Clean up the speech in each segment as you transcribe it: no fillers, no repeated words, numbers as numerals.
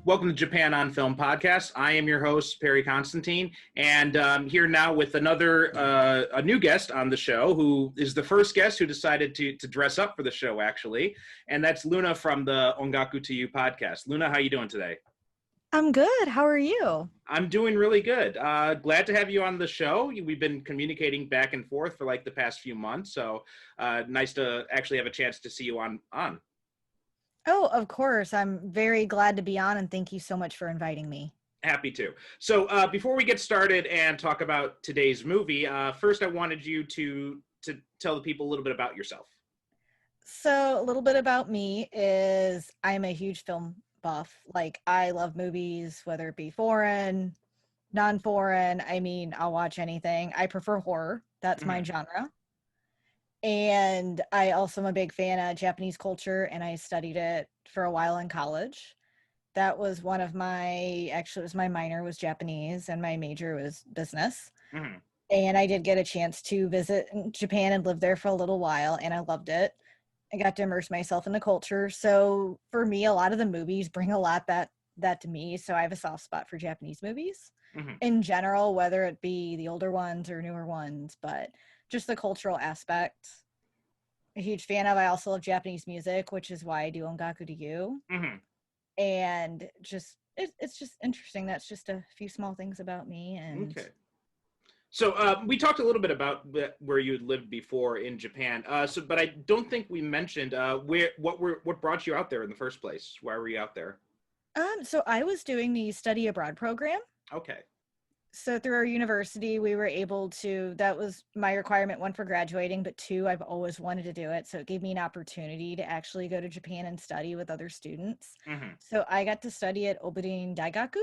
Welcome to Japan on Film podcast. I am your host, Perry Constantine, and I'm here now with another a new guest on the show who is the first guest who decided to dress up for the show, actually, and that's Luna from the Ongaku To You podcast. Luna, how you doing today? I'm good. How are you? I'm doing really good. Glad to have you on the show. We've been communicating back and forth for like the past few months, so nice to actually have a chance to see you on. Oh, of course. I'm very glad to be on, and thank you so much for inviting me. Happy to. So before we get started and talk about today's movie, first I wanted you to tell the people a little bit about yourself. So a little bit about me is I'm a huge film buff. Like, I love movies, whether it be foreign, non-foreign. I mean, I'll watch anything. I prefer horror. That's my genre. And I also am a big fan of Japanese culture, and I studied it for a while in college. That was one of actually, it was my minor was Japanese, and my major was business. And I did get a chance to visit Japan and live there for a little while, and I loved it. I got to immerse myself in the culture. So for me, a lot of the movies bring a lot that to me. So I have a soft spot for Japanese movies in general, whether it be the older ones or newer ones, but just the cultural aspect. A huge fan of. I also love Japanese music, which is why I do Ongaku To You. And just it's just interesting. That's just a few small things about me. And okay. So we talked a little bit about where you had lived before in Japan. But I don't think we mentioned what brought you out there in the first place. Why were you out there? So I was doing the study abroad program. Okay. So through our university, we were able to, that was my requirement, one, for graduating, but two, I've always wanted to do it. So it gave me an opportunity to actually go to Japan and study with other students. So I got to study at Oburin Daigaku,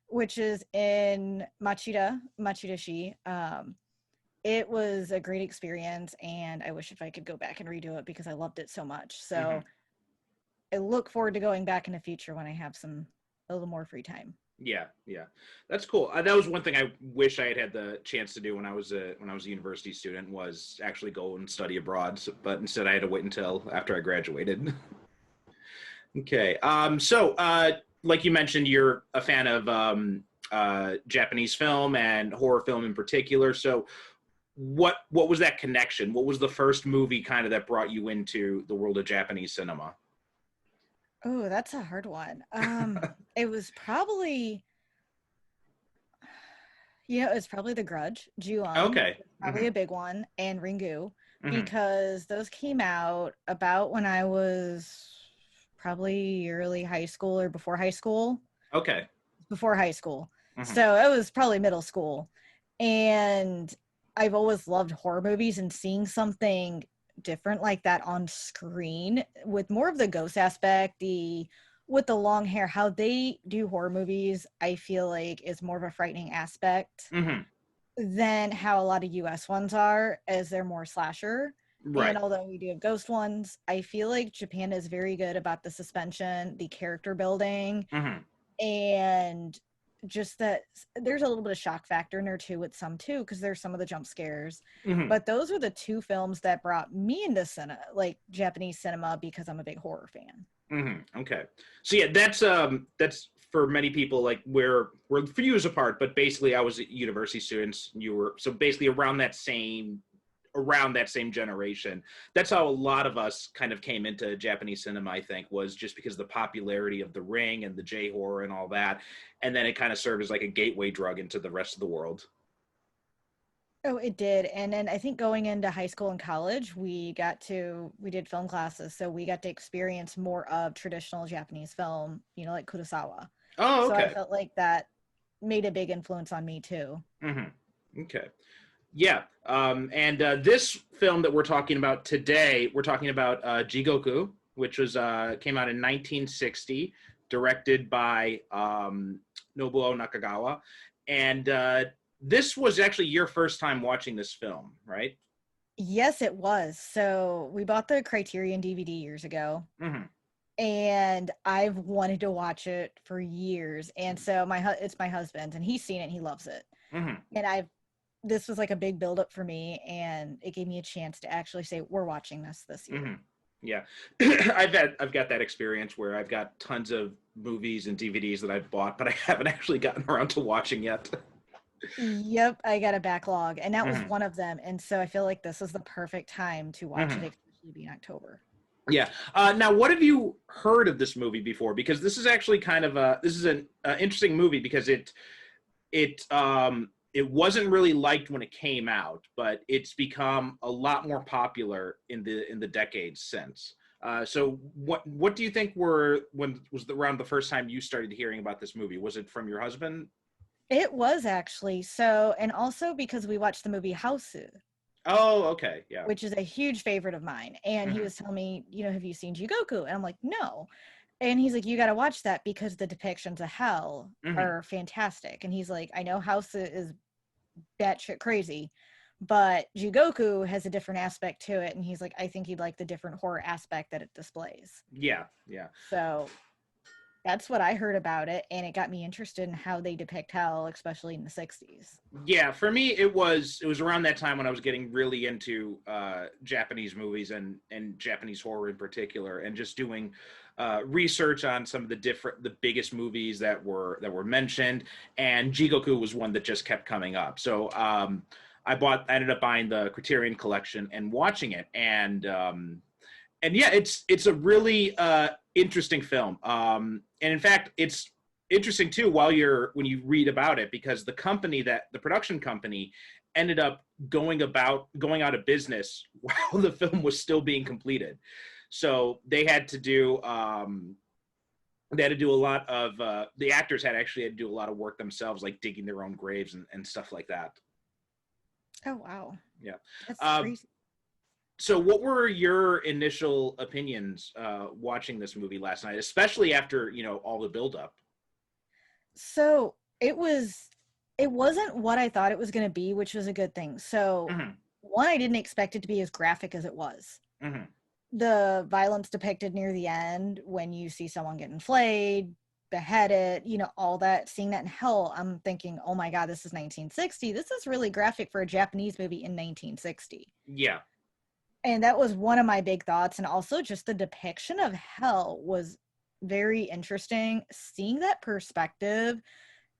which is in Machidashi. It was a great experience, and I wish if I could go back and redo it because I loved it so much. So I look forward to going back in the future when I have a little more free time. Yeah, that's cool. That was one thing I wish I had the chance to do when I was a university student, was actually go and study abroad. But instead, I had to wait until after I graduated. Okay. So, like you mentioned, you're a fan of Japanese film and horror film in particular. So, what was that connection? What was the first movie kind of that brought you into the world of Japanese cinema? Oh, that's a hard one. It was probably, it was probably The Grudge. Ju-on. Okay. Probably a big one, and Ringu, because those came out about when I was probably early high school or before high school. Okay. Before high school. So it was probably middle school. And I've always loved horror movies, and seeing something different like that on screen with more of the ghost aspect, with the long hair, how they do horror movies, I feel like is more of a frightening aspect than how a lot of US ones are, as they're more slasher. Right. And although we do have ghost ones, I feel like Japan is very good about the suspension, the character building, and just that there's a little bit of shock factor in there too with some too, because there's some of the jump scares. But those are the two films that brought me into like Japanese cinema, because I'm a big horror fan. Okay. So yeah, that's for many people, like we're for years apart, but basically I was a university students, you were, so basically around that same generation. That's how a lot of us kind of came into Japanese cinema, I think, was just because of the popularity of The Ring and the J-horror and all that. And then it kind of served as like a gateway drug into the rest of the world. Oh, it did. And then I think going into high school and college, we did film classes. So we got to experience more of traditional Japanese film, like Kurosawa. Oh, okay. So I felt like that made a big influence on me too. Okay. Yeah, and this film that we're talking about today, we're talking about Jigoku, which was came out in 1960, directed by Nobuo Nakagawa, and this was actually your first time watching this film, right? Yes, it was. So we bought the Criterion DVD years ago, and I've wanted to watch it for years. And so it's my husband's, and he's seen it, and he loves it, and this was like a big buildup for me, and it gave me a chance to actually say, we're watching this year. Yeah. I've got that experience where I've got tons of movies and DVDs that I've bought, but I haven't actually gotten around to watching yet. Yep, I got a backlog, and that was Hmm. one of them. And so I feel like this is the perfect time to watch it, Hmm. especially being October. Yeah. Now, what have you heard of this movie before? Because this is actually kind of a this is an interesting movie because it wasn't really liked when it came out, but it's become a lot more popular in the decades since. So what do you think around the first time you started hearing about this movie? Was it from your husband? It was actually so, and also because we watched the movie House, Oh, okay, yeah. which is a huge favorite of mine. And he Hmm. was telling me, have you seen Jigoku? And I'm like, no. And he's like, you got to watch that because the depictions of hell Hmm. are fantastic. And he's like, I know House is batshit crazy, but Jigoku has a different aspect to it. And he's like, I think you'd like the different horror aspect that it displays. Yeah, yeah. So that's what I heard about it. And it got me interested in how they depict hell, especially in the 60s. Yeah, for me it was around that time when I was getting really into Japanese movies and Japanese horror in particular, and just doing research on some of the biggest movies that were mentioned, and Jigoku was one that just kept coming up. So I ended up buying the Criterion Collection and watching it, and yeah, it's a really interesting film. And in fact, it's interesting too when you read about it, because the production company ended up going out of business while the film was still being completed. So they had to do a lot of the actors actually had to do a lot of work themselves, like digging their own graves and stuff like that. Oh, wow. Yeah. That's Um, crazy. so what were your initial opinions watching this movie last night, especially after all the buildup? So it wasn't what I thought it was going to be, which was a good thing. So Hmm. one, I didn't expect it to be as graphic as it was. Hmm. The violence depicted near the end, when you see someone getting flayed, beheaded, all that, seeing that in hell, I'm thinking, oh my God, this is 1960. This is really graphic for a Japanese movie in 1960. Yeah. And that was one of my big thoughts. And also just the depiction of hell was very interesting. Seeing that perspective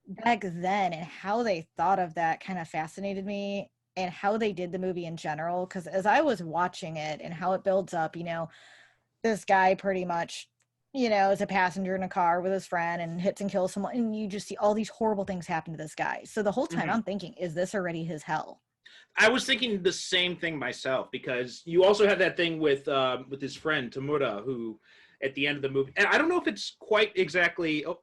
back then and how they thought of that kind of fascinated me, and how they did the movie in general. Because as I was watching it and how it builds up, this guy pretty much, is a passenger in a car with his friend and hits and kills someone. And you just see all these horrible things happen to this guy. So the whole time Hmm. I'm thinking, is this already his hell? I was thinking the same thing myself, because you also have that thing with his friend Tamura, who at the end of the movie, and I don't know if it's quite exactly. Oh,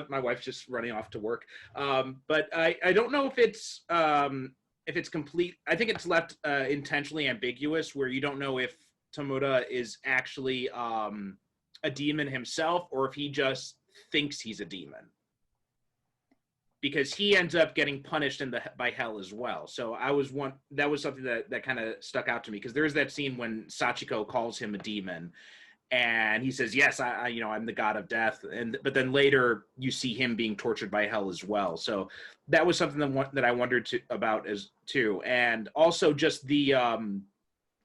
my wife's just running off to work, but I don't know if it's complete. I think it's left intentionally ambiguous, where you don't know if Tamura is actually a demon himself, or if he just thinks he's a demon, because he ends up getting punished by hell as well. So that was something that kind of stuck out to me, because there's that scene when Sachiko calls him a demon, and he says, "Yes, I'm the god of death," but then later you see him being tortured by hell as well. So that was something that I wondered about as too, and also just the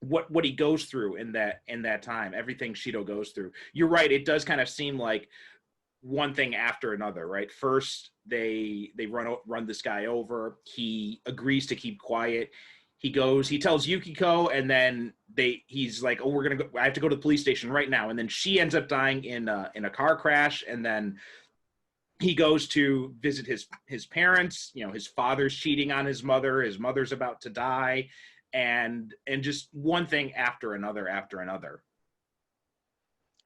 what he goes through in that time, everything Shido goes through. You're right; it does kind of seem like one thing after another, right? First, they run this guy over. He agrees to keep quiet. He tells Yukiko, and then he's like, "Oh, we're gonna go. I have to go to the police station right now." And then she ends up dying in a car crash. And then he goes to visit his parents. His father's cheating on his mother. His mother's about to die, and just one thing after another after another.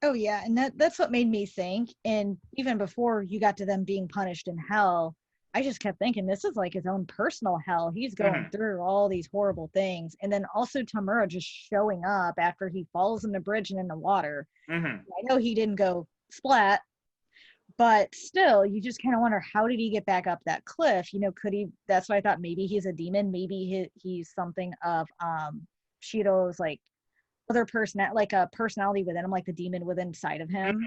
Oh yeah, and that's what made me think. And even before you got to them being punished in hell, I just kept thinking this is like his own personal hell. He's going Hmm. through all these horrible things. And then also Tamura just showing up after he falls in the bridge and in the water. Hmm. I know he didn't go splat, but still, you just kind of wonder, how did he get back up that cliff? Could he? That's why I thought maybe he's a demon. Maybe he's something of Shido's like other person, like a personality within him, like the demon within inside of him.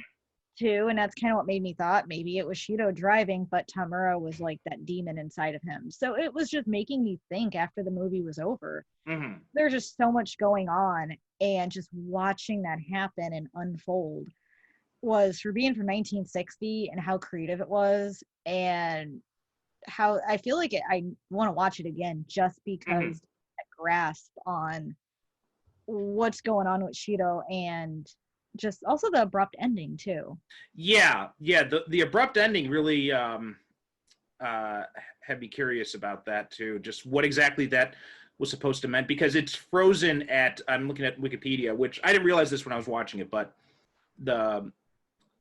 too, and that's kind of what made me thought maybe it was Shido driving, but Tamura was like that demon inside of him. So it was just making me think after the movie was over. Mm-hmm. There's just so much going on, and just watching that happen and unfold was, for being from 1960 and how creative it was, and how I feel like I want to watch it again just Mm-hmm. because that grasp on what's going on with Shido, and just also the abrupt ending too. Yeah, yeah. The abrupt ending really had me curious about that too. Just what exactly that was supposed to mean, because it's frozen at. I'm looking at Wikipedia, which I didn't realize this when I was watching it, but the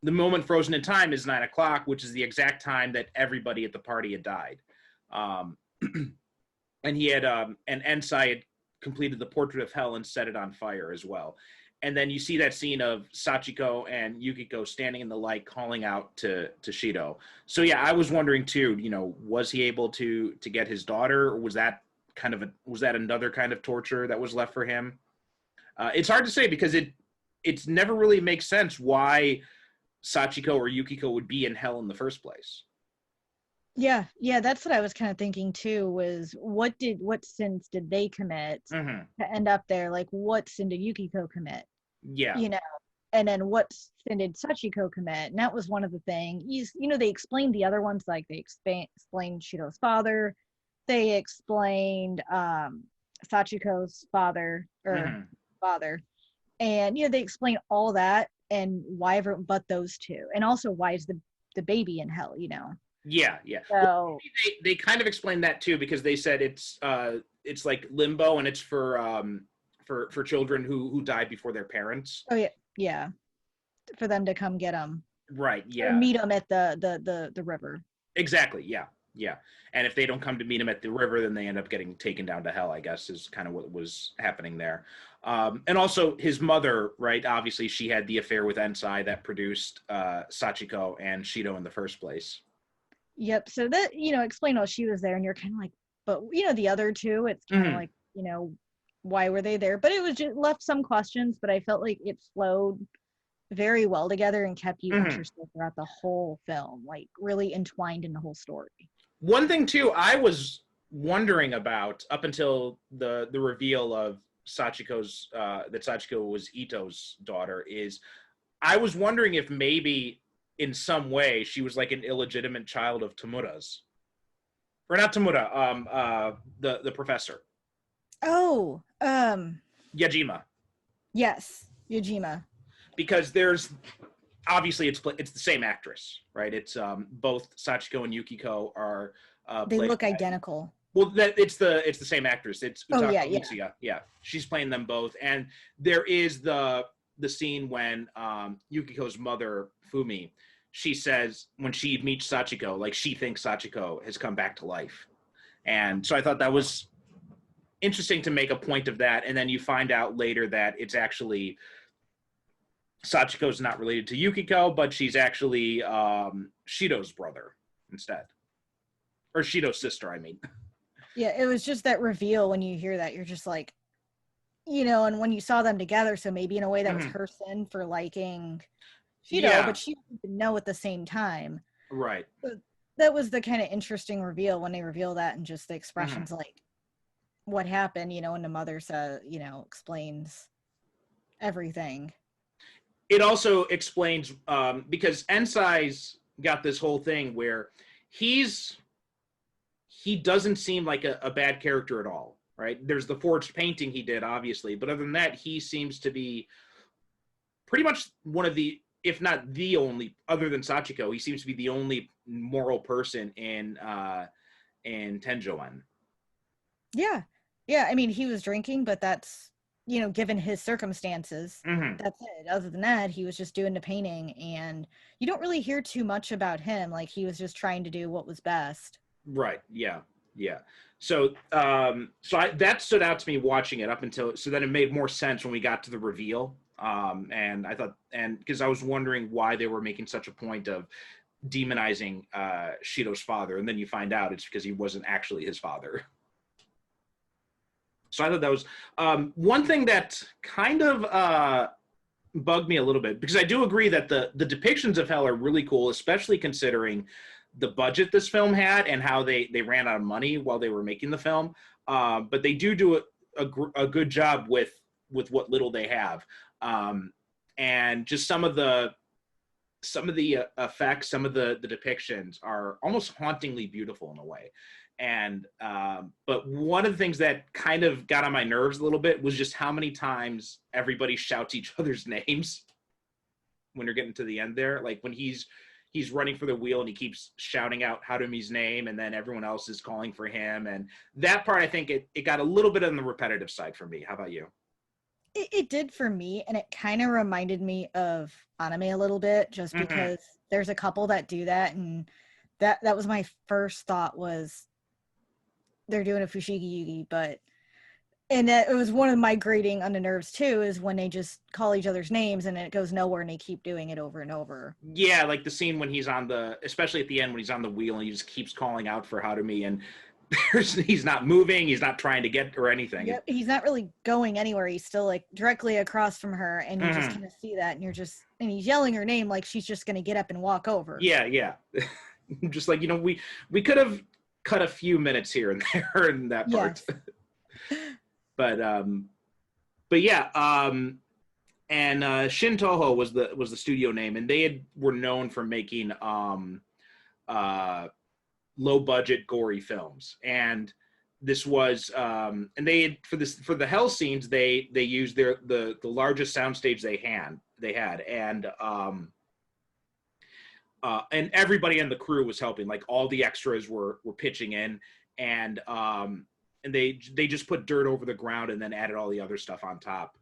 the moment frozen in time is 9 o'clock, which is the exact time that everybody at the party had died. Um, and he had and Ensai had completed the portrait of hell and set it on fire as well. And then you see that scene of Sachiko and Yukiko standing in the light calling out to Shido. So yeah, I was wondering too, was he able to get his daughter, or was that was that another kind of torture that was left for him? It's hard to say because it's never really makes sense why Sachiko or Yukiko would be in hell in the first place. Yeah, that's what I was kind of thinking too, was what sins did they commit Mm-hmm. to end up there? Like, what sin did Yukiko commit? Yeah. You know, and then what sin did Sachiko commit? And that was one of the things. They explained the other ones, like they explained Shido's father, they explained Sachiko's father or Mm-hmm. father, and they explain all that and why everyone but those two, and also why is the baby in hell. Yeah, yeah. Well, So they kind of explained that too, because they said it's like limbo, and it's for children who died before their parents. oh yeah, for them to come get them Right. or Yeah. meet them at the river. Exactly. Yeah. Yeah. And if they don't come to meet him at the river, then they end up getting taken down to hell, I guess, is kind of what was happening there. And also his mother, right? Obviously, she had the affair with Ensai that produced Sachiko and Shido in the first place. Yep. So that, explain while she was there, and you're kind of like, but the other two, it's kind of Mm-hmm. like, why were they there? But it was just left some questions, but I felt like it flowed very well together and kept you Mm-hmm. interested throughout the whole film, like really entwined in the whole story. One thing too, I was wondering about up until the reveal of Sachiko's that Sachiko was Ito's daughter is I was wondering if maybe in some way she was like an illegitimate child of Tamura's, or not Tamura, the professor Oh, Yajima, yes, Yojima. because there's obviously it's the same actress, right? It's both Sachiko and Yukiko are They played look by. identical. Well, it's the same actress. It's Oh Utaka yeah. Lucia. Yeah, she's playing them both, and there is the scene when Yukiko's mother Fumi, she says when she meets Sachiko, like she thinks Sachiko has come back to life, and so I thought that was interesting to make a point of that, and then you find out later that it's actually Sachiko's not related to Yukiko, but she's actually Shido's brother instead, or Shido's sister. I mean. Yeah, it was just that reveal. When you hear that, you're just like, and when you saw them together, so maybe in a way that was Mhm. her sin for liking Shido, Yeah. but she didn't know at the same time. Right. So that was the kind of interesting reveal when they reveal that, and just the Mhm. expressions like what happened, and the mother says, explains everything. It also explains because Ensai's got this whole thing where he's he doesn't seem like a bad character at all, right? There's the forged painting he did, obviously, but other than that, he seems to be pretty much one of the, if not the only, other than Sachiko, he seems to be the only moral person in Tenjoen. Yeah, I mean, he was drinking, but that's, given his circumstances, Mm-hmm. that's it. Other than that, he was just doing the painting, and you don't really hear too much about him. Like, he was just trying to do what was best. Right. Yeah. Yeah. So, that stood out to me watching it up until, so then it made more sense when we got to the reveal. And I thought, and because I was wondering why they were making such a point of demonizing Shido's father, and then you find out it's because he wasn't actually his father. So I thought that was one thing that kind of bugged me a little bit, because I do agree that the depictions of hell are really cool, especially considering the budget this film had and how they ran out of money while they were making the film. But they do a good job with what little they have, and just some of the effects, some of the depictions are almost hauntingly beautiful in a way. And but one of the things that kind of got on my nerves a little bit was just how many times everybody shouts each other's names when you're getting to the end there. Like when he's running for the wheel and he keeps shouting out Harumi's name, and then everyone else is calling for him. And that part, I think it got a little bit on the repetitive side for me. How about you? It did for me, and it kind of reminded me of anime a little bit, just Mm-hmm. because there's a couple that do that, and that was my first thought was they're doing a Fushigi Yugi, but and it was one of my grating on the nerves too, is when they just call each other's names and it goes nowhere and they keep doing it over and over. Yeah, like the scene when he's especially at the end when he's on the wheel and he just keeps calling out for Harumi, and he's not moving, he's not trying to get or anything. Yep, he's not really going anywhere. He's still like directly across from her, and you just Mhm. kind of see that, and and he's yelling her name like she's just gonna get up and walk over. Yeah, yeah. Just like, we could have cut a few minutes here and there in that part. Yes. but but yeah, and Shin Toho was the studio name, and were known for making uh low budget gory films. And this was and they had, for the hell scenes, they used the largest soundstage they had. And everybody in the crew was helping. Like all the extras were pitching in. And they just put dirt over the ground and then added all the other stuff on top.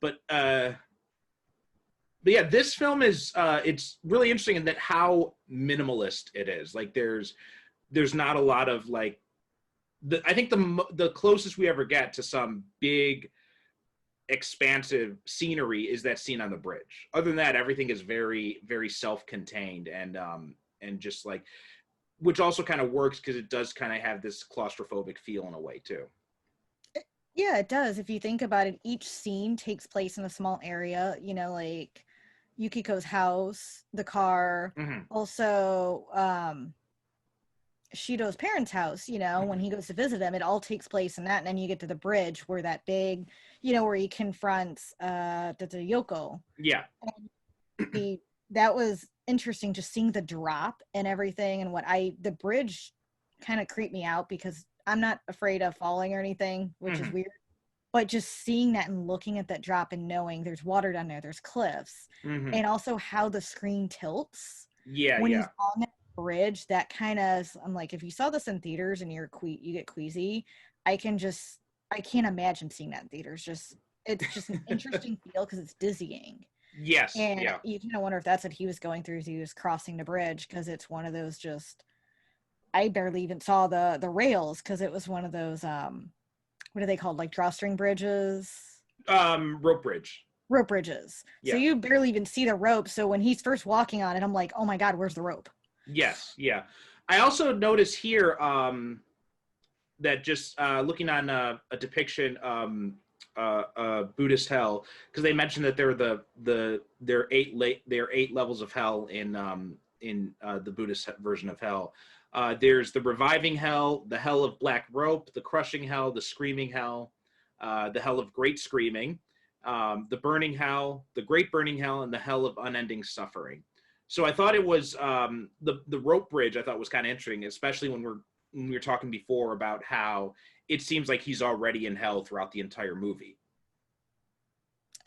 But yeah, this film is it's really interesting in that how minimalist it is. Like there's not a lot of like I think the closest we ever get to some big expansive scenery is that scene on the bridge. Other than that, everything is very, very self-contained, and just like, which also kind of works because it does kind of have this claustrophobic feel in a way too. Yeah, it does. If you think about it, each scene takes place in a small area, like Yukiko's house, the car, Mm-hmm. also Shido's parents' house, when Mm-hmm. he goes to visit them, it all takes place in that. And then you get to the bridge where that big, where he confronts the Yoko. Yeah. The That was interesting, just seeing the drop and everything. And the bridge kind of creeped me out because I'm not afraid of falling or anything, which is Mm-hmm. weird. But just seeing that and looking at that drop and knowing there's water down there, there's cliffs, Mm-hmm. and also how the screen tilts Yeah. when he's Yeah. on that bridge. That kind of, I'm like, if you saw this in theaters and you get queasy, I can't imagine seeing that in theaters. It's just an interesting feel because it's dizzying. Yes. And Yeah. you kind of wonder if that's what he was going through as he was crossing the bridge, because it's one of those I barely even saw the rails because it was one of those what are they called, like drawstring bridges, Rope bridge. rope bridges. So Yeah. you barely even see the rope. So when he's first walking on it, I'm like, oh my god, where's the rope? Yes. Yeah. I also notice here that just looking on a depiction, Buddhist hell, because they mentioned that there are eight levels of hell in the Buddhist version of hell. There's the reviving hell, the hell of black rope, the crushing hell, the screaming hell, the hell of great screaming, the burning hell, the great burning hell, and the hell of unending suffering. So I thought it was the rope bridge. I thought was kind of interesting, especially when we were talking before about how it seems like he's already in hell throughout the entire movie.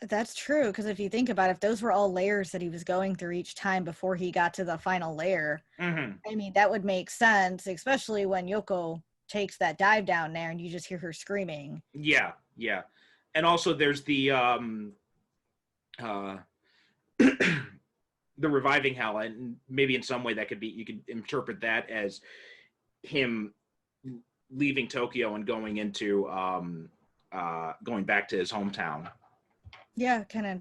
That's true, because if you think about it, if those were all layers that he was going through each time before he got to the final layer, Mm-hmm. I mean, that would make sense, especially when Yoko takes that dive down there and you just hear her screaming. Yeah, yeah, and also there's uh, the reviving hell, and maybe in some way that could be, you could interpret that as him leaving Tokyo and going back to his hometown. Yeah, kind of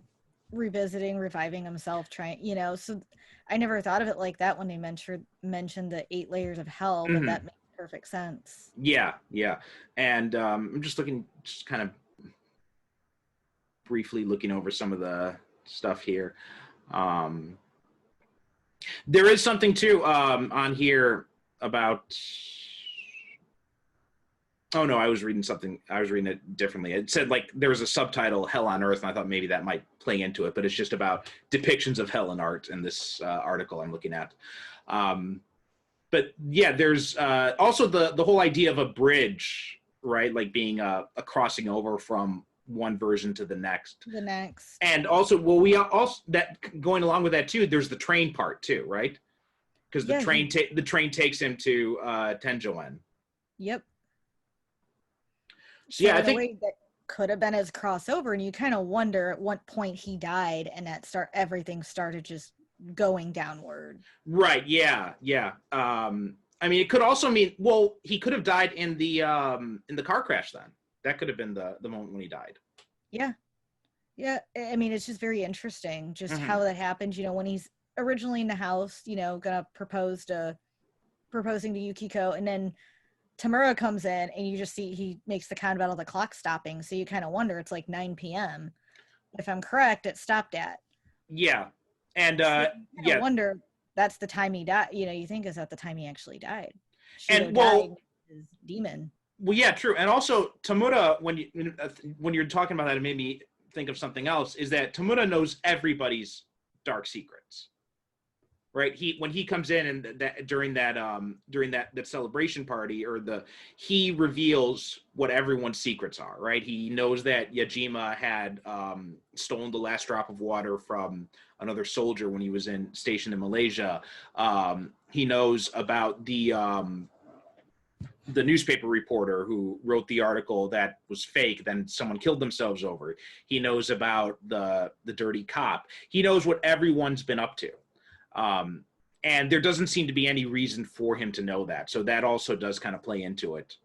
reviving himself, trying, so I never thought of it like that when they mentioned the 8 layers of hell, but Mm-hmm. that makes perfect sense. Yeah, yeah, and I'm just looking, just kind of briefly looking over some of the stuff here. There is something too on here about. Oh no, I was reading something. I was reading it differently. It said like there was a subtitle "Hell on Earth," and I thought maybe that might play into it. But it's just about depictions of hell in art in this article I'm looking at. But yeah, there's also the whole idea of a bridge, right? Like being a crossing over from one version to the next. The next. And also, well, we also that going along with that too. There's the train part too, right? Because the train takes him to Tenjoen. Yep. So yeah, I think way that could have been his crossover, and you kind of wonder at what point he died, and everything started just going downward. Right. Yeah. Yeah. I mean, it could also mean he could have died in the car crash. Then that could have been the moment when he died. Yeah. Yeah. I mean, it's just very interesting just how that happened. You know, when he's originally in the house, you know, gonna proposing to Yukiko, and then Tamura comes in and you just see he makes the comment about all the clock stopping. So you kind of wonder, it's like 9 p.m. If I'm correct, it stopped at. Yeah. And so I wonder that's the time he died. You know, you think is that the time he actually died. And died his demon. Well, yeah, true. And also Tamura, when you're talking about that, it made me think of something else, is that Tamura knows everybody's dark secrets. Right, when he comes in and during that celebration party, he reveals what everyone's secrets are. Right, he knows that Yajima had stolen the last drop of water from another soldier when he was stationed in Malaysia. He knows about the newspaper reporter who wrote the article that was fake, then someone killed themselves over. He knows about the dirty cop. He knows what everyone's been up to. And there doesn't seem to be any reason for him to know that. So that also does kind of play into it.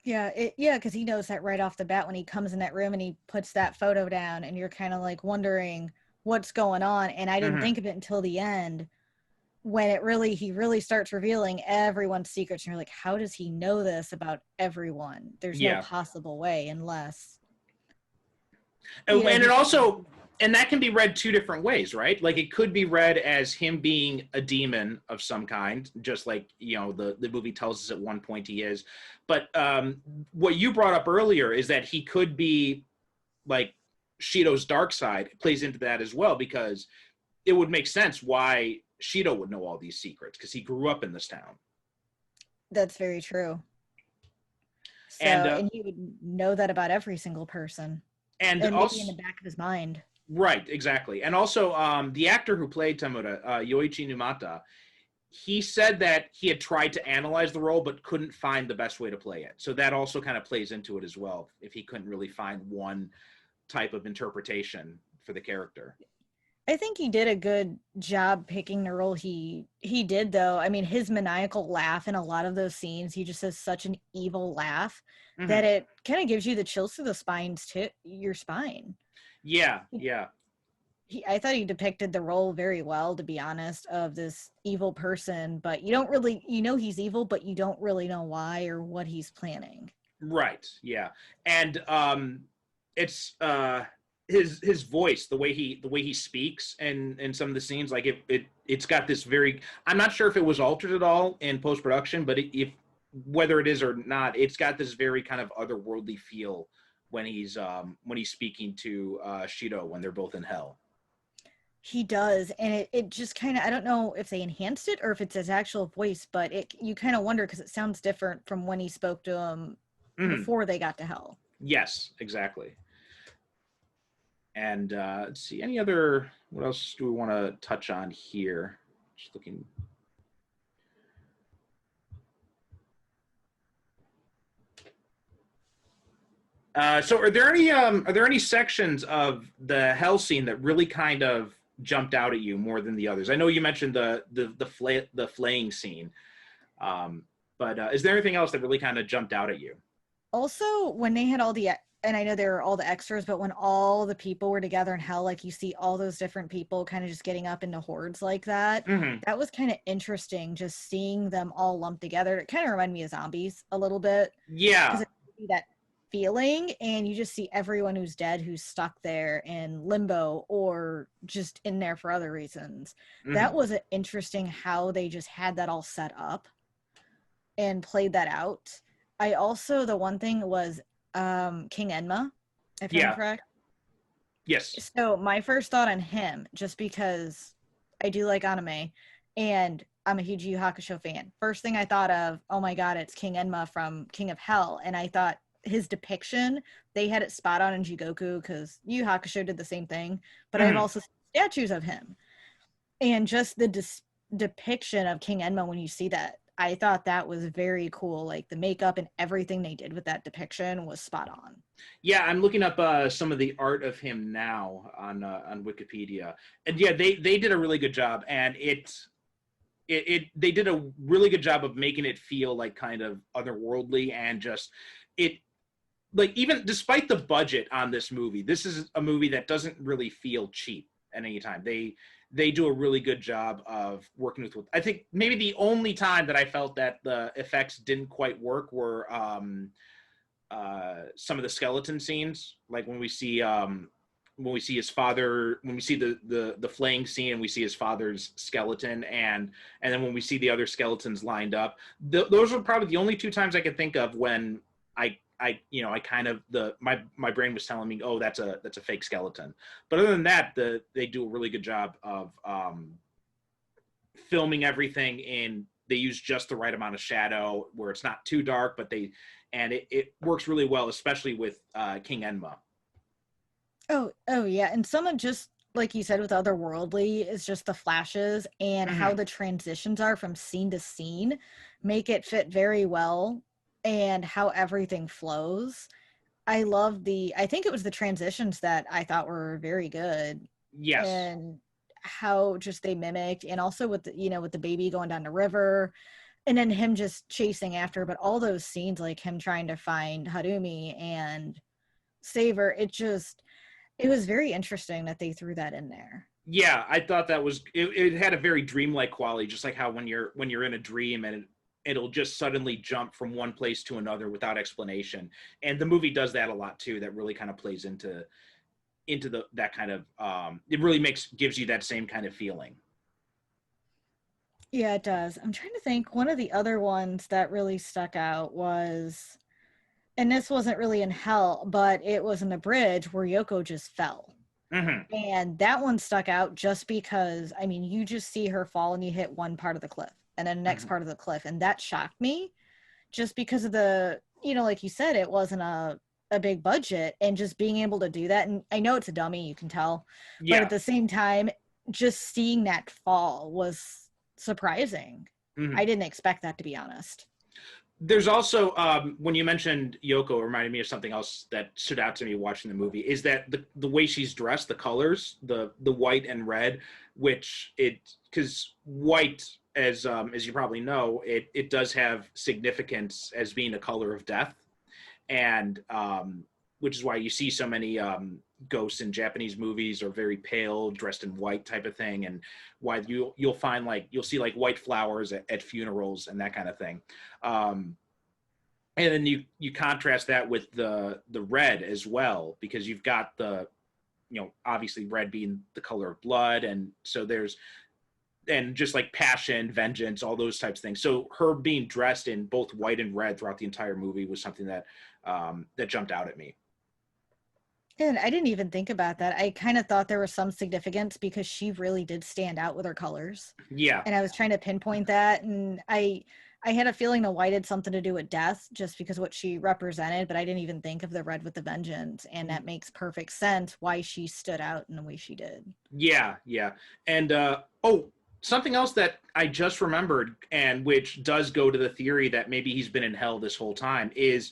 Yeah, because he knows that right off the bat when he comes in that room and he puts that photo down, and you're kind of like wondering what's going on. And I didn't think of it until the end when he really starts revealing everyone's secrets. And you're like, how does he know this about everyone? There's no possible way unless. And it also... And that can be read two different ways, right? Like it could be read as him being a demon of some kind, just like, you know, the movie tells us at one point he is. But what you brought up earlier is that he could be like Shido's dark side plays into that as well, because it would make sense why Shido would know all these secrets because he grew up in this town. That's very true. So, and he would know that about every single person. And also, maybe in the back of his mind. Right, exactly. And also, the actor who played Tamura, Yoichi Numata, he said that he had tried to analyze the role but couldn't find the best way to play it. So that also kind of plays into it as well, if he couldn't really find one type of interpretation for the character. I think he did a good job picking the role he did, though. I mean, his maniacal laugh in a lot of those scenes, he just has such an evil laugh that it kind of gives you the chills through your spine. Yeah, yeah. I thought he depicted the role very well, to be honest, of this evil person, but you don't really, he's evil, but you don't really know why or what he's planning. Right, yeah. And it's his voice, the way he speaks and some of the scenes, like it's got this very, I'm not sure if it was altered at all in post-production, but whether it is or not, it's got this very kind of otherworldly feel when he's speaking to Shido when they're both in hell. He does, and it just kind of, I don't know if they enhanced it or if it's his actual voice, but you kind of wonder because it sounds different from when he spoke to him before they got to hell. Yes, exactly. And let's see, what else do we want to touch on here? Just looking. So are there any sections of the hell scene that really kind of jumped out at you more than the others? I know you mentioned the flaying scene, but is there anything else that really kind of jumped out at you? Also, when they had and I know there were all the extras, but when all the people were together in hell, like you see all those different people kind of just getting up into hordes like that. That was kind of interesting, just seeing them all lumped together. It kind of reminded me of zombies a little bit. Yeah. Because that feeling, and you just see everyone who's dead who's stuck there in limbo or just in there for other reasons. That Hmm. was interesting how they just had that all set up and played that out. I also, the one thing was King Enma, if I'm Yeah. correct. Yes. So my first thought on him, just because I do like anime and I'm a huge Yu Yu Hakusho fan. First thing I thought of, oh my god, it's King Enma from King of Hell, and I thought his depiction, they had it spot on in Jigoku because Yu Yu Hakusho did the same thing. But I've Hmm. also seen statues of him, and just the depiction of King Enma when you see that, I thought that was very cool. Like the makeup and everything they did with that depiction was spot on. Yeah, I'm looking up some of the art of him now on Wikipedia, and yeah, they did a really good job, and it they did a really good job of making it feel like kind of otherworldly and just it like even despite the budget on this movie, this is a movie that doesn't really feel cheap at any time. They do a really good job of working with. I think maybe the only time that I felt that the effects didn't quite work were some of the skeleton scenes, like when we see his father, when we see the flaying scene, and we see his father's skeleton, and then when we see the other skeletons lined up. Those are probably the only two times I can think of when I kind of my brain was telling me, oh, that's a fake skeleton. But other than that, they do a really good job of filming everything in. They use just the right amount of shadow where it's not too dark, but it works really well, especially with King Enma. Oh yeah, and some of just like you said with otherworldly is just the flashes and how Mm-hmm. the transitions are from scene to scene make it fit very well, and how everything flows. I think it was the transitions that I thought were very good, Yes. and how just they mimicked, and also with with the baby going down the river and then him just chasing after, but all those scenes like him trying to find Harumi and save her, it was very interesting that they threw that in there. Yeah, I thought that was it had a very dreamlike quality, just like how when you're in a dream and it'll just suddenly jump from one place to another without explanation. And the movie does that a lot too. That really kind of plays into that kind of it really gives you that same kind of feeling. Yeah, it does. I'm trying to think. One of the other ones that really stuck out was, and this wasn't really in hell, but it was in the bridge where Yoko just fell. Hmm. And that one stuck out just because, I mean, you just see her fall and you hit one part of the cliff and then the next Hmm. part of the cliff. And that shocked me just because of like you said, it wasn't a big budget, and just being able to do that. And I know it's a dummy, you can tell, but at Yeah. the same time, just seeing that fall was surprising. I Hmm. didn't expect that, to be honest. There's also when you mentioned Yoko, it reminded me of something else that stood out to me watching the movie. Is that the way she's dressed, the colors, the white and red, which it because white, as you probably know, it does have significance as being a color of death, and which is why you see so many ghosts in Japanese movies are very pale, dressed in white type of thing, and why you'll find like you'll see like white flowers at funerals and that kind of thing. Um, and then you contrast that with the red as well, because you've got the obviously red being the color of blood, and so there's and just like passion, vengeance, all those types of things. So her being dressed in both white and red throughout the entire movie was something that jumped out at me. And I didn't even think about that. I kind of thought there was some significance because she really did stand out with her colors. Yeah. And I was trying to pinpoint that, and I had a feeling the white had something to do with death just because what she represented, but I didn't even think of the red with the vengeance, and that makes perfect sense why she stood out in the way she did. Yeah, yeah. And oh, something else that I just remembered, and which does go to the theory that maybe he's been in hell this whole time, is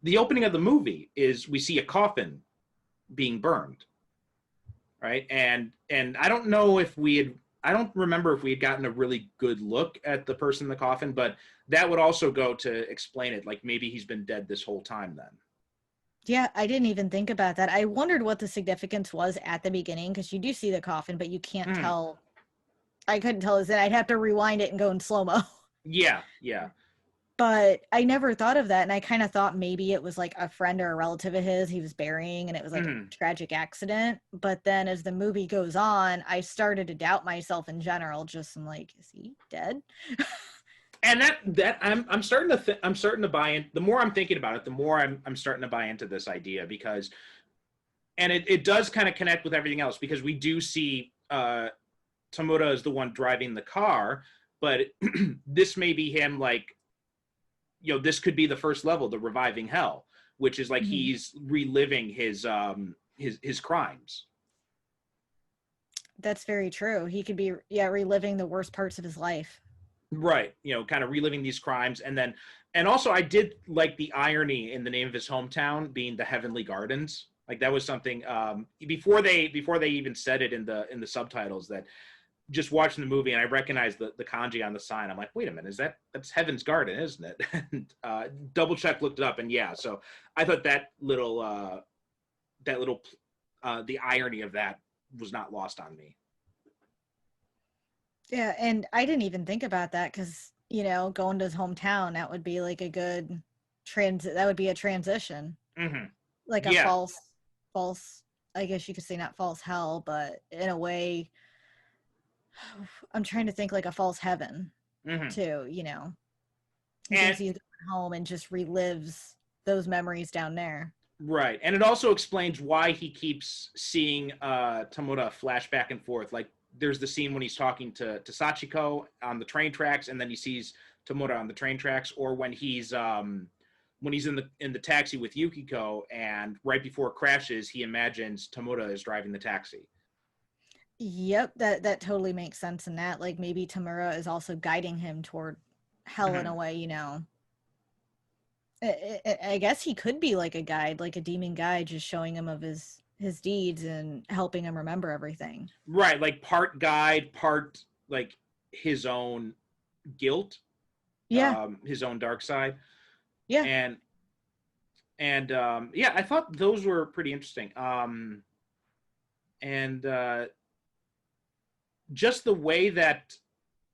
the opening of the movie is we see a coffin being burned, right? And I don't know if we had I don't remember if we had gotten a really good look at the person in the coffin, but that would also go to explain it. Like maybe he's been dead this whole time then. Yeah, I didn't even think about that. I wondered what the significance was at the beginning because you do see the coffin, but you can't Mm. tell. I couldn't tell. Is that I'd have to rewind it and go in slow mo. Yeah, yeah. But I never thought of that, and I kind of thought maybe it was like a friend or a relative of his he was burying, and it was like a Mhm. tragic accident. But then as the movie goes on, I started to doubt myself in general. Just I'm like, is he dead? And I'm starting to I'm starting to buy in. The more I'm thinking about it, the more I'm starting to buy into this idea, because and it does kind of connect with everything else, because we do see Tamura is the one driving the car, but this may be him, like, this could be the first level, the reviving hell, which is like Mhm. he's reliving his crimes. That's very true. He could be, yeah, reliving the worst parts of his life. Right, kind of reliving these crimes, and also I did like the irony in the name of his hometown being the Heavenly Gardens. Like that was something, before they even said it in the subtitles, that just watching the movie, and I recognized the kanji on the sign. I'm like, wait a minute, that's Heaven's Garden, isn't it? And double check, looked it up, and yeah. So I thought that little the irony of that was not lost on me. Yeah, and I didn't even think about that because, going to his hometown, that would be like a good that would be a transition. Hmm. Like a Yeah. false, I guess you could say not false hell, but in a way, I'm trying to think like a false heaven Hmm. too, He And thinks he's going home and just relives those memories down there. right, and it also explains why he keeps seeing Tamura flash back and forth. Like there's the scene when he's talking to Sachiko on the train tracks, and then he sees Tamura on the train tracks, or when he's in the taxi with Yukiko, and right before it crashes, he imagines Tamura is driving the taxi. Yep, that totally makes sense in that. Like maybe Tamura is also guiding him toward hell in a Hmm. way. I guess he could be like a guide, like a demon guide, just showing him of his deeds and helping him remember everything. Right, like part guide, part like his own guilt, Yeah, his own dark side, yeah, and yeah, I thought those were pretty interesting. And just the way that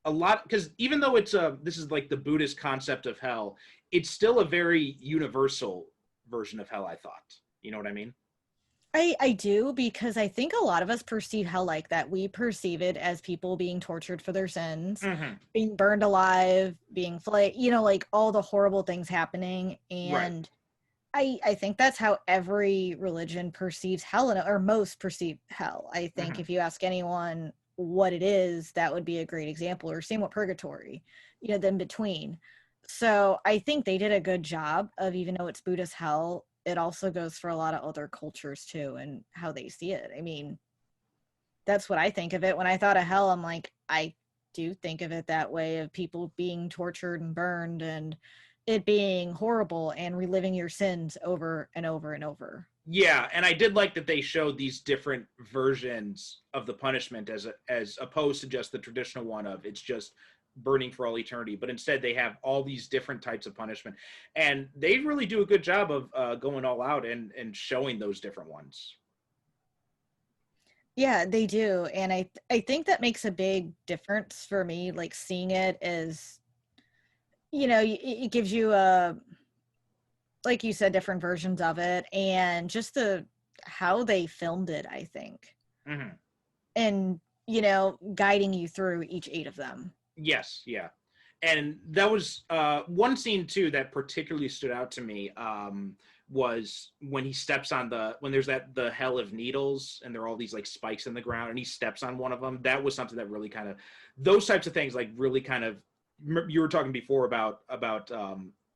a lot, because even though this is like the Buddhist concept of hell, it's still a very universal version of hell, I thought. You know what I mean? I do because I think a lot of us perceive hell like that. We perceive it as people being tortured for their sins, Hmm. being burned alive, being flayed, like all the horrible things happening. Right. And I think that's how every religion perceives hell, or most perceive hell. I think Hmm. if you ask anyone what it is, that would be a great example. Or same with purgatory, then between. So I think they did a good job of, even though it's Buddhist hell, it also goes for a lot of other cultures too, and how they see it. I mean, that's what I think of it. When I thought of hell, I'm like, I do think of it that way, of people being tortured and burned and it being horrible and reliving your sins over and over and over. Yeah, and I did like that they showed these different versions of the punishment, as opposed to just the traditional one of it's just burning for all eternity, but instead they have all these different types of punishment, and they really do a good job of going all out and showing those different ones. Yeah, they do. And I think that makes a big difference for me, like seeing it as, it gives you a, like you said, different versions of it, and just the how they filmed it, I think. Hmm. And, guiding you through each 8 of them. Yes, yeah. And that was one scene too that particularly stood out to me, was when he steps on when there's the hell of needles, and there are all these like spikes in the ground, and he steps on one of them. That was something that really kind of, those types of things, like really kind of, you were talking before about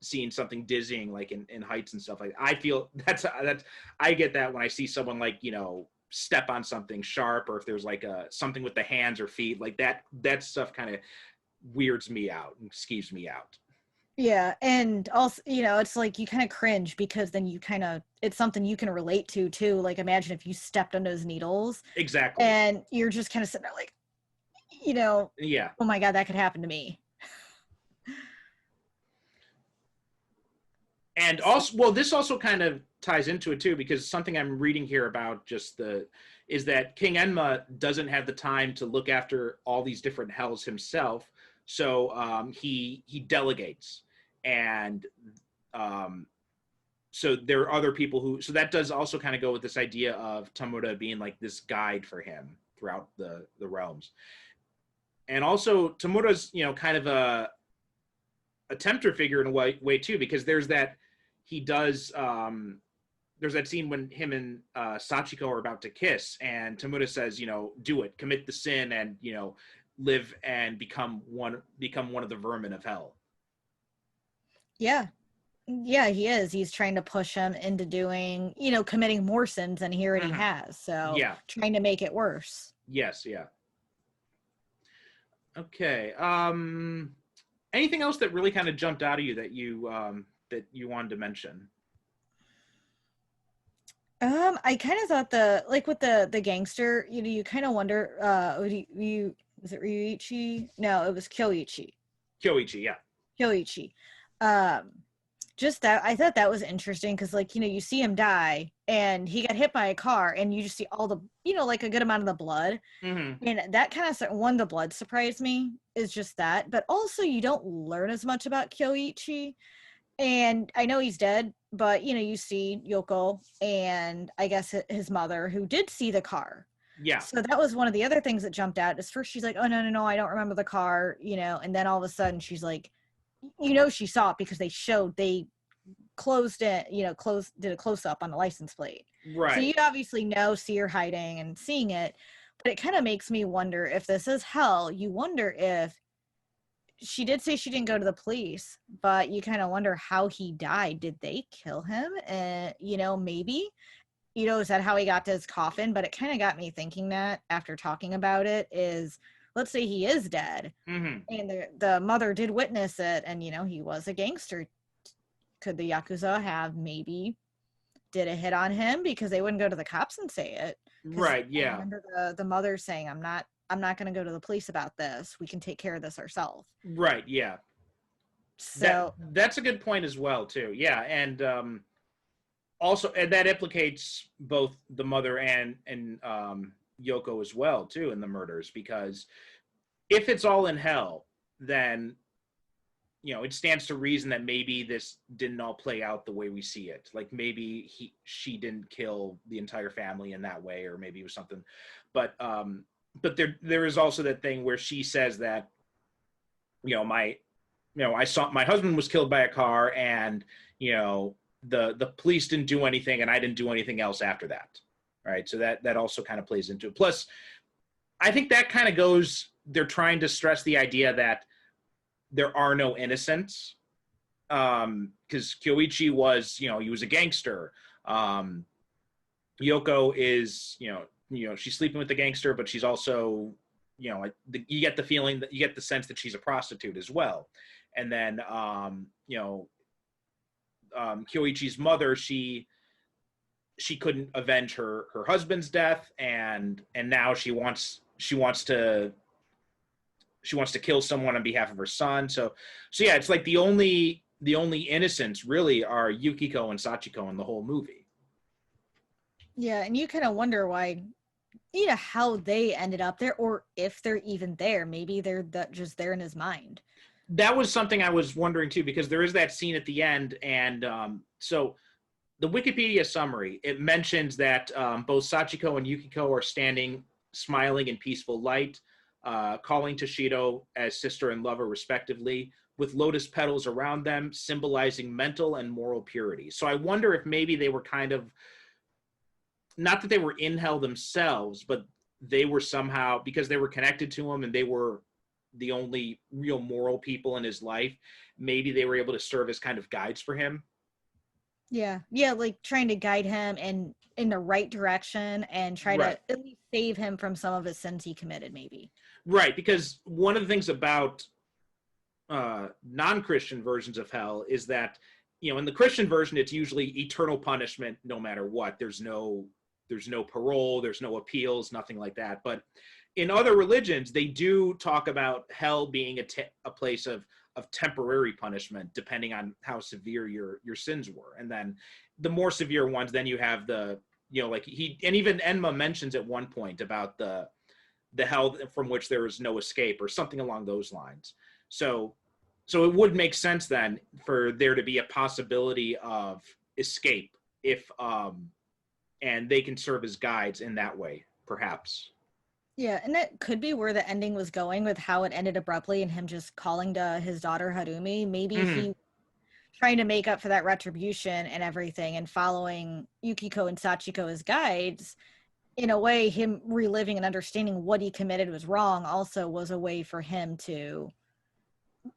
seeing something dizzying, like in heights and stuff. Like I feel that's I get that when I see someone, like, step on something sharp, or if there's like something with the hands or feet, like that stuff kind of weirds me out and skeeves me out. Yeah, and also, it's like you kind of cringe because then it's something you can relate to too. Like imagine if you stepped on those needles Exactly. and you're just kind of sitting there like, you know, Yeah. oh my God, that could happen to me. And So, also, well, this also kind of ties into it too, because something I'm reading here about is that King Enma doesn't have the time to look after all these different hells himself, so he delegates, and so there are other people who, so that does also kind of go with this idea of Tomoda being like this guide for him throughout the realms. And also Tomoda's, kind of a tempter figure in a way too, because there's that he does there's that scene when him and Sachiko are about to kiss, and Tomoda says, do it, commit the sin, and live and become one of the vermin of hell. Yeah. Yeah, he is. He's trying to push him into doing, committing more sins than he already has. So Yeah. trying to make it worse. Yes, yeah. Okay. Anything else that really kind of jumped out of you that you wanted to mention? I kind of thought with the gangster, you kind of wonder, was it Ryuichi? No, it was Kyoichi. Kyoichi, yeah. Kyoichi. Just that I thought that was interesting because you see him die and he got hit by a car and you just see all the like a good amount of the blood, and that kind of the blood surprised me, is just that, but also you don't learn as much about Kyoichi, and I know he's dead, but you see Yoko and I guess his mother, who did see the car. Yeah. So that was one of the other things that jumped out. Is first she's like, oh no, I don't remember the car, and then all of a sudden she's like, she saw it because they closed it, did a close up on the license plate. Right. So you obviously see her hiding and seeing it, but it kind of makes me wonder if this is hell. You wonder if she did say she didn't go to the police, but you kind of wonder how he died. Did they kill him? And, maybe, is that how he got to his coffin? But it kind of got me thinking that after talking about it is, let's say he is dead and the mother did witness it and, he was a gangster. Could the Yakuza have maybe did a hit on him because they wouldn't go to the cops and say it? Right, yeah. I remember the mother saying, I'm not going to go to the police about this. We can take care of this ourselves. Right, yeah. So that's a good point as well, too. Yeah, and also, and that implicates both the mother and Yoko as well, too, in the murders, because if it's all in hell, then it stands to reason that maybe this didn't all play out the way we see it. Like maybe she didn't kill the entire family in that way, or maybe it was something. But there is also that thing where she says that, I saw my husband was killed by a car, and the police didn't do anything, and I didn't do anything else after that. Right. So that also kind of plays into it. Plus, I think that kind of goes. They're trying to stress the idea that there are no innocents, because Kyoichi was, he was a gangster. Yoko is, she's sleeping with the gangster, but she's also, you get the feeling that you get the sense that she's a prostitute as well. And then, Kyoichi's mother, she couldn't avenge her husband's death, and now she wants to kill someone on behalf of her son. So yeah, it's like the only innocents really are Yukiko and Sachiko in the whole movie. Yeah, and you kind of wonder why, how they ended up there, or if they're even there. Maybe they're just there in his mind. That was something I was wondering too, because there is that scene at the end, and so the Wikipedia summary, it mentions that both Sachiko and Yukiko are standing, smiling in peaceful light, calling Toshido as sister and lover respectively, with lotus petals around them, symbolizing mental and moral purity. So I wonder if maybe they were kind of, not that they were in hell themselves, but they were somehow, because they were connected to him and they were the only real moral people in his life, maybe they were able to serve as kind of guides for him. Yeah, like trying to guide him in the right direction and try to at least save him from some of his sins he committed, maybe. Right, because one of the things about non-Christian versions of hell is that, in the Christian version, it's usually eternal punishment no matter what. There's no parole, there's no appeals, nothing like that. But in other religions, they do talk about hell being a place of temporary punishment, depending on how severe your sins were. And then the more severe ones, then you have the, like and even Enma mentions at one point about the hell from which there is no escape, or something along those lines. So So it would make sense then for there to be a possibility of escape if and they can serve as guides in that way, perhaps. Yeah, and that could be where the ending was going with how it ended abruptly and him just calling to his daughter Harumi. Maybe Mm-hmm. he trying to make up for that retribution and everything and following Yukiko and Sachiko as guides. In a way, him reliving and understanding what he committed was wrong also was a way for him to,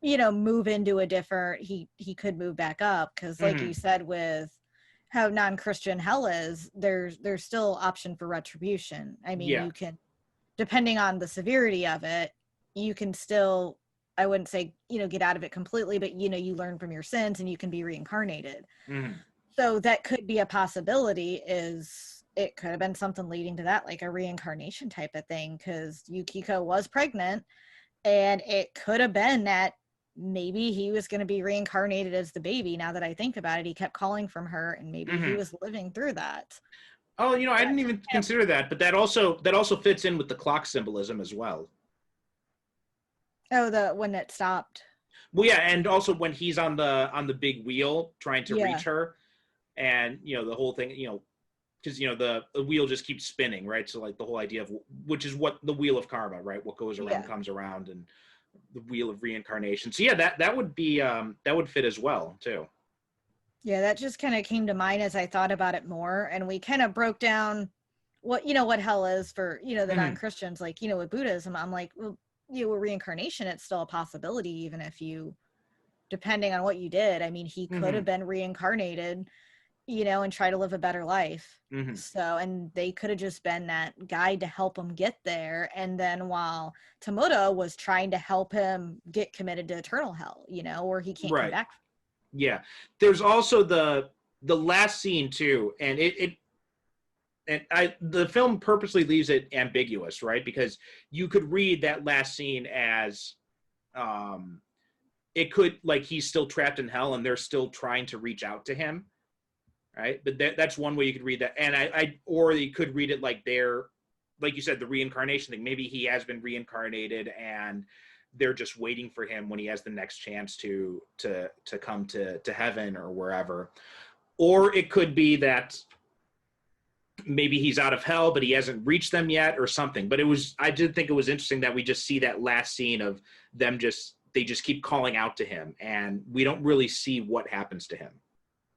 move into a different, he could move back up. Because like Mm-hmm. you said, with how non-Christian hell is, there's still option for retribution. I mean, Yeah. you can, depending on the severity of it, you can still, I wouldn't say, get out of it completely, but you learn from your sins and you can be reincarnated. Mm-hmm. So that could be a possibility, is it could have been something leading to that, like a reincarnation type of thing, because Yukiko was pregnant, and it could have been that maybe he was going to be reincarnated as the baby. Now that I think about it, he kept calling from her, and maybe he Mm-hmm. was living through that. Oh, I That didn't even consider that, but that also fits in with the clock symbolism as well. oh, the when it stopped. Well, yeah, and also when he's on the big wheel trying to Yeah, reach her, and the whole thing, because the wheel just keeps spinning, right? So like the whole idea of which is what the wheel of karma, right? What goes around yeah. comes around, and the wheel of reincarnation. So yeah, that would be that would fit as well too. Yeah, that just kind of came to mind as I thought about it more. And we kind of broke down what hell is for, the Mm-hmm. non-Christians, like, with Buddhism. I'm like, well, with reincarnation, it's still a possibility, even if you, depending on what you did. I mean, he could Mm-hmm. have been reincarnated, and try to live a better life. Mm-hmm. So, and they could have just been that guide to help him get there. And then while Tomoda was trying to help him get committed to eternal hell, where he can't come Right. back. Yeah. There's also the last scene too, and the film purposely leaves it ambiguous, right? Because you could read that last scene as um it could, like, he's still trapped in hell and they're still trying to reach out to him, right? But that's one way you could read that. And or you could read it like they're, like you said, the reincarnation thing. Maybe he has been reincarnated and they're just waiting for him when he has the next chance to come to heaven or wherever. Or it could be that maybe he's out of hell but he hasn't reached them yet or something. But I did think it was interesting that we just see that last scene of them they just keep calling out to him and we don't really see what happens to him.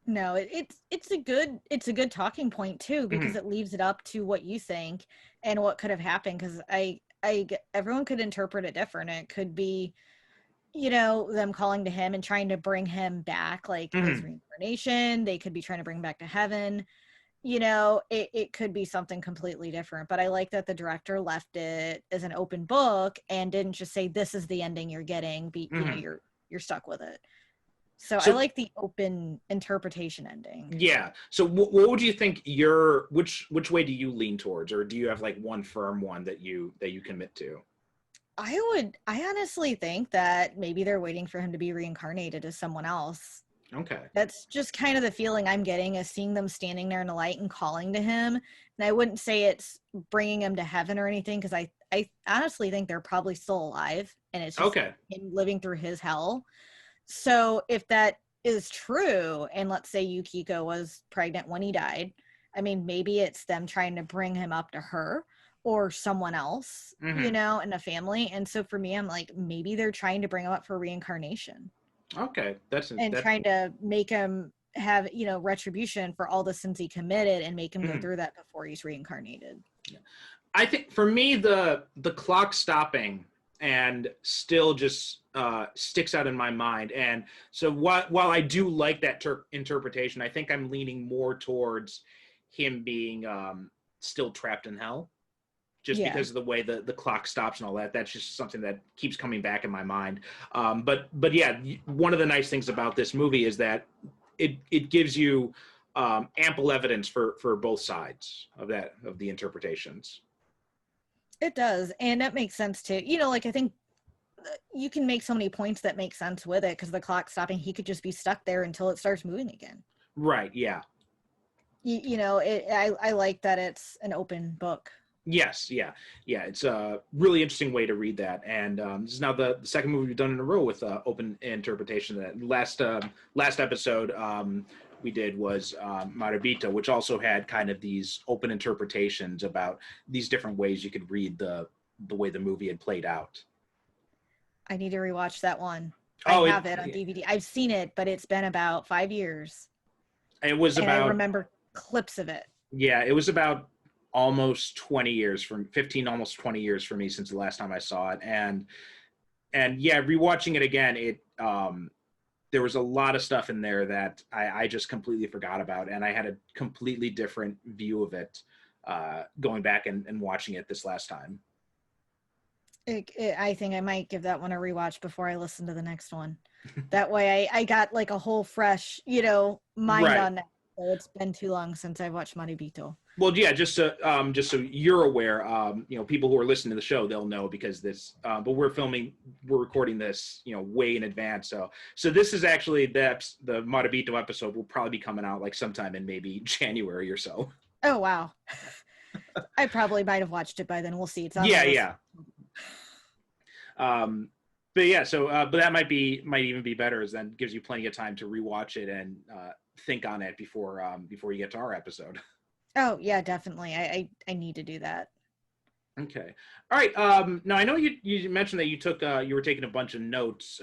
No, it's a good talking point too, because Mm-hmm. it leaves it up to what you think and what could have happened. Because everyone could interpret it different. It could be, them calling to him and trying to bring him back, like as Mm-hmm. reincarnation. They could be trying to bring him back to heaven. It could be something completely different. But I like that the director left it as an open book and didn't just say this is the ending you're getting. Mm-hmm. You're stuck with it. So I So like the open interpretation ending. yeah. So what would you think which way do you lean towards, or do you have like one firm one that you commit to? I honestly think that maybe they're waiting for him to be reincarnated as someone else. Okay. That's just kind of the feeling I'm getting, is seeing them standing there in the light and calling to him. And I wouldn't say it's bringing him to heaven or anything, because I honestly think they're probably still alive and it's just Okay. him living through his hell. So if that is true, and let's say Yukiko was pregnant when he died, I mean, maybe it's them trying to bring him up to her or someone else, Mm-hmm. in a family. And so for me, I'm like, maybe they're trying to bring him up for reincarnation Okay. and That. trying to make him have, retribution for all the sins he committed and make him go Mhm. through that before he's reincarnated. I think for me the clock stopping and still just sticks out in my mind. And so while I do like that interpretation, I think I'm leaning more towards him being still trapped in hell, just Yeah. because of the way the clock stops and all that. That's just something that keeps coming back in my mind. But yeah, one of the nice things about this movie is that it gives you ample evidence for both sides of the interpretations. It does. And that makes sense too. Like I think you can make so many points that make sense with it, because the clock stopping, he could just be stuck there until it starts moving again. Right. Yeah. I like that it's an open book. Yes, yeah, yeah. It's a really interesting way to read that, and this is now the second movie we've done in a row with open interpretation. That last episode we did was Marabito, which also had kind of these open interpretations about these different ways you could read the way the movie had played out. I need to rewatch that one. I Oh, have it on DVD. I've seen it, but it's been about 5 years, it was and I about remember clips of it. yeah, it was about almost 20 years from 15 almost 20 years for me since the last time I saw it, and yeah, rewatching it again, it there was a lot of stuff in there that I just completely forgot about, and I had a completely different view of it going back and watching it this last time. I think I might give that one a rewatch before I listen to the next one. That way I got like a whole fresh, mind Right. on that. So it's been too long since I watched Maribito. Well, yeah, just so you're aware, people who are listening to the show, they'll know because but we're recording this, way in advance. So this is actually the Marabito episode will probably be coming out like sometime in maybe January or so. Oh, wow. I probably might have watched it by then. We'll see. It's on Yeah, my list. yeah. But yeah, but that might even be better, as then gives you plenty of time to rewatch it and think on it before you get to our episode. Oh, yeah, definitely. I need to do that. Okay. All right. Now I know you mentioned that you were taking a bunch of notes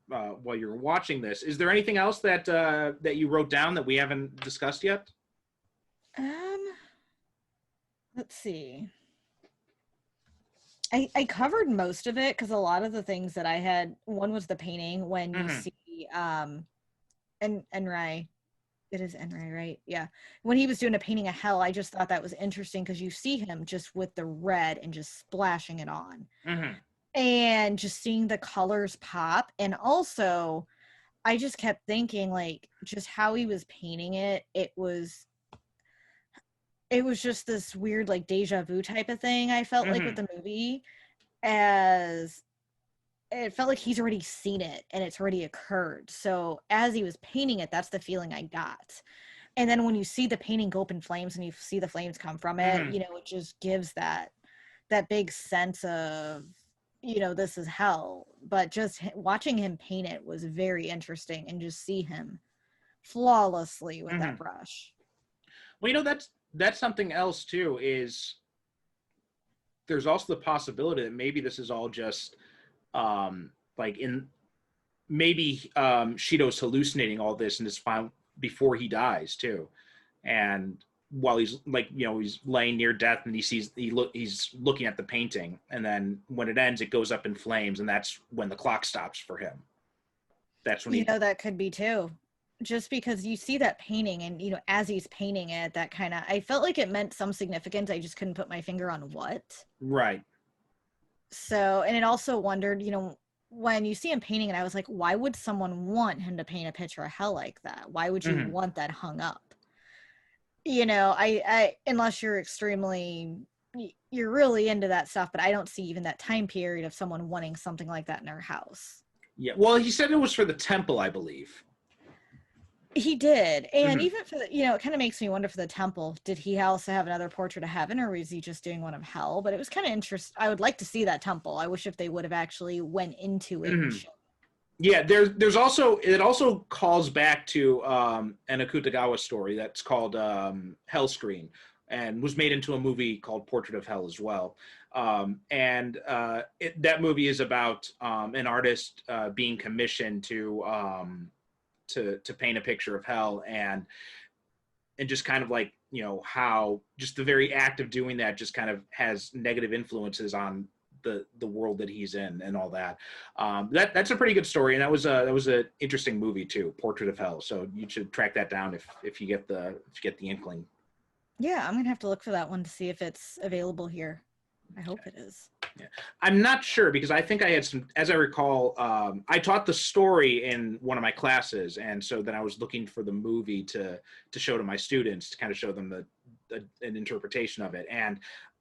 while you were watching this. Is there anything else that you wrote down that we haven't discussed yet? Let's see. I covered most of it because a lot of the things that I had, one was the painting when you see Enrai. It is Enrai, right? Yeah. When he was doing a painting of hell, I just thought that was interesting because you see him just with the red and just splashing it on. And just seeing the colors pop. And also, I just kept thinking, like, just how he was painting it. It was just this weird, like, deja vu type of thing, I felt like, with the movie, as it felt like he's already seen it and it's already occurred. So as he was painting it, that's the feeling I got. And then when you see the painting go up in flames and you see the flames come from it, it just gives that big sense of, this is hell. But just watching him paint it was very interesting, and just see him flawlessly with that brush. Well, that's something else too, is there's also the possibility that maybe this is all just maybe Shido's hallucinating all this and is found before he dies too, and while he's he's laying near death and he's looking at the painting, and then when it ends it goes up in flames, and that's when the clock stops for him. That's when that could be too. Just because you see that painting and, as he's painting it, that kind of, I felt like it meant some significance. I just couldn't put my finger on what. Right. So, and it also wondered, when you see him painting it, I was like, why would someone want him to paint a picture of hell like that? Why would you want that hung up? I unless you're you're really into that stuff, but I don't see even that time period of someone wanting something like that in their house. Yeah. Well, he said it was for the temple, I believe. He did. And even for the, it kind of makes me wonder, for the temple, did he also have another portrait of heaven, or was he just doing one of hell? But it was kind of interesting. I would like to see that temple. I wish if they would have actually went into it. Yeah, there's also, it also calls back to an Nakagawa story that's called Hell Screen, and was made into a movie called Portrait of Hell as well. That movie is about an artist being commissioned to paint a picture of hell, and just kind of like, how just the very act of doing that just kind of has negative influences on the world that he's in and all that. That's a pretty good story, and that was an interesting movie too, Portrait of Hell. So you should track that down if you get the inkling. Yeah, I'm gonna have to look for that one to see if it's available here. I hope it is. Yeah. I'm not sure, because I think I had some, as I recall, I taught the story in one of my classes, and so then I was looking for the movie to show to my students, to kind of show them an interpretation of it. And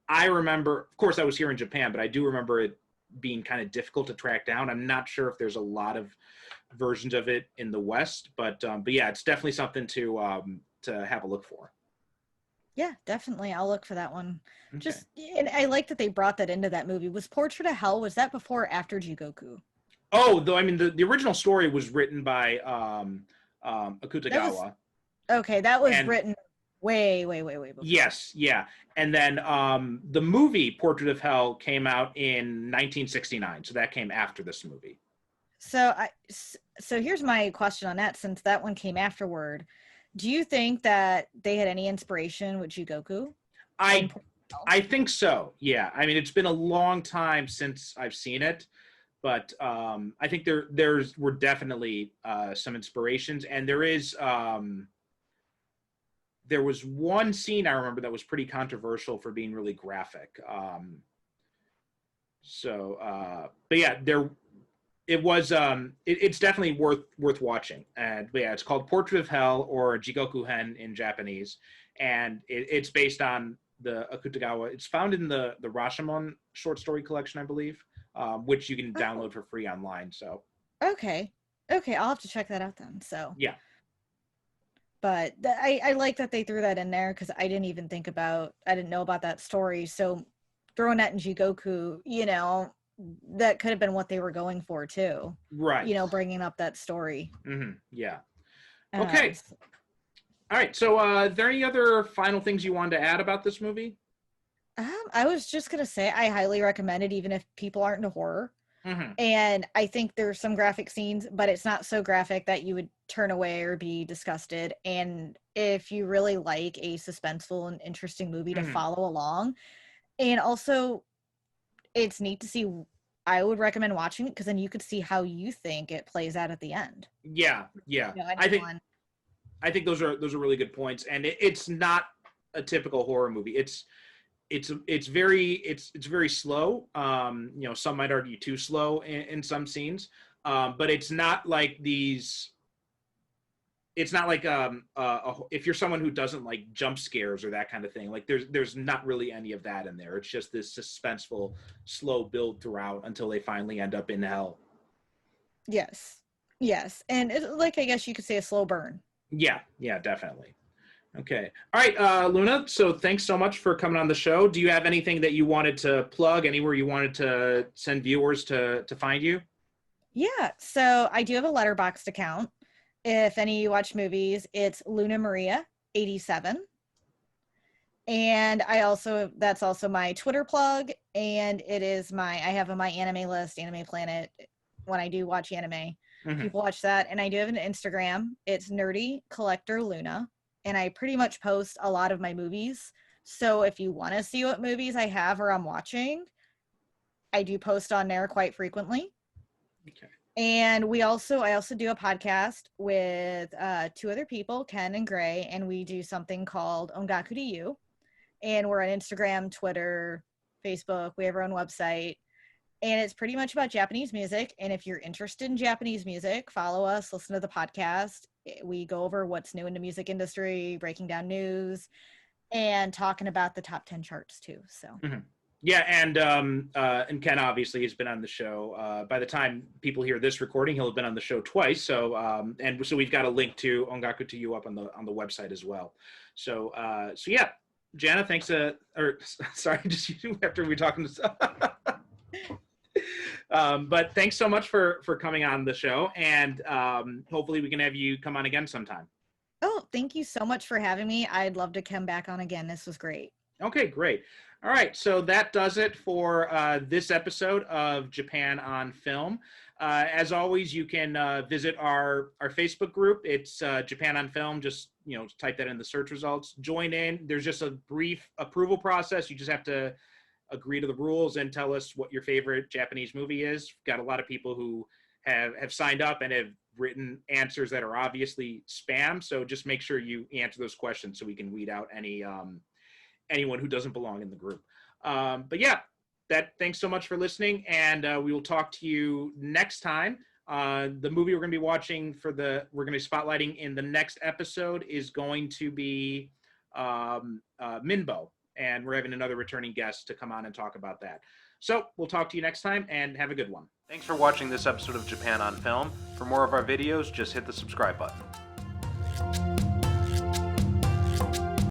I remember, of course I was here in Japan, but I do remember it being kind of difficult to track down. I'm not sure if there's a lot of versions of it in the West, but yeah, it's definitely something to have a look for. Yeah, definitely. I'll look for that one. Okay. Just and I like that they brought that into that movie. Was Portrait of Hell, was that before or after Jigoku? Oh, though I mean the original story was written by That was Akutagawa, okay, that was and written way, way, way, way before. yes, yeah, and then the movie Portrait of Hell came out in 1969, so that came after this movie. So here's my question on that, since that one came afterward. Do you think that they had any inspiration with Jigoku in I Portrait of Hell? I think so. Yeah, I mean it's been a long time since I've seen it, but I think there's were definitely some inspirations, and there was one scene I remember that was pretty controversial for being really graphic. But yeah, it's definitely worth watching. And but yeah, it's called Portrait of Hell or Jigoku Hen in Japanese, and it's based on the Akutagawa. It's found in the Rashomon short story collection, I believe, which you can Oh, download for free online. So okay. Okay, I'll have to check that out then. So, yeah, but I like that they threw that in there because I didn't know about that story. So throwing that in Jigoku, that could have been what they were going for too. right. Bringing up that story. Yeah. Um, Okay. s- All right. So, are there any other final things you wanted to add about this movie? I was just gonna say I highly recommend it, even if people aren't into horror. Hmm. And I think there's some graphic scenes, but it's not so graphic that you would turn away or be disgusted. And if you really like a suspenseful and interesting movie to Hmm. follow along, and also it's neat to see, I would recommend watching it because then you could see how you think it plays out at the end. Yeah. Yeah. Anyone. I think those are really good points, and it's not a typical horror movie. It's very slow. Some might argue too slow in some scenes, but it's not like these. It's not like if you're someone who doesn't like jump scares or that kind of thing. Like there's not really any of that in there. It's just this suspenseful, slow build throughout until they finally end up in hell. Yes. Yes. And like, I guess you could say a slow burn. Yeah, yeah, definitely. Okay. All right, Luna. So thanks so much for coming on the show. Do you have anything that you wanted to plug? Anywhere you wanted to send viewers to find you? Yeah. So I do have a letterboxed account. If any of you watch movies, it's Luna Maria 87. And that's also my Twitter plug. And I have a My Anime List, Anime Planet, when I do watch anime. Hmm. People watch that. And I do have an Instagram. It's Nerdy Collector Luna. And I pretty much post a lot of my movies. So if you want to see what movies I have or I'm watching, I do post on there quite frequently. Okay. And I also do a podcast with two other people, Ken and Gray, and we do something called Ongaku To You. And we're on Instagram, Twitter, Facebook. We have our own website. And it's pretty much about Japanese music. And if you're interested in Japanese music, follow us, listen to the podcast. We go over what's new in the music industry, breaking down news, and talking about the top 10 charts too. So, Hmm. Yeah, and Ken obviously has been on the show. By the time people hear this recording, he'll have been on the show twice. So we've got a link to Ongaku to You up on the website as well. So yeah, Jana, thanks. Or sorry, just you after we were talking to. But thanks so much for coming on the show, and hopefully we can have you come on again sometime. oh, thank you so much for having me. I'd love to come back on again. This was great. Okay, great. All right, so that does it for this episode of Japan on Film. As always, you can visit our Facebook group. It's Japan on Film. Just type that in the search results. Join in. There's just a brief approval process. You just have to agree to the rules and tell us what your favorite Japanese movie is. We've got a lot of people who have signed up and have written answers that are obviously spam. So just make sure you answer those questions so we can weed out anyone who doesn't belong in the group. But yeah, thanks so much for listening, and we will talk to you next time. The movie we're going to be watching we're going to be spotlighting in the next episode is going to be Minbo, and we're having another returning guest to come on and talk about that. So we'll talk to you next time, and have a good one. Thanks for watching this episode of Japan on Film. For more of our videos, just hit the subscribe button.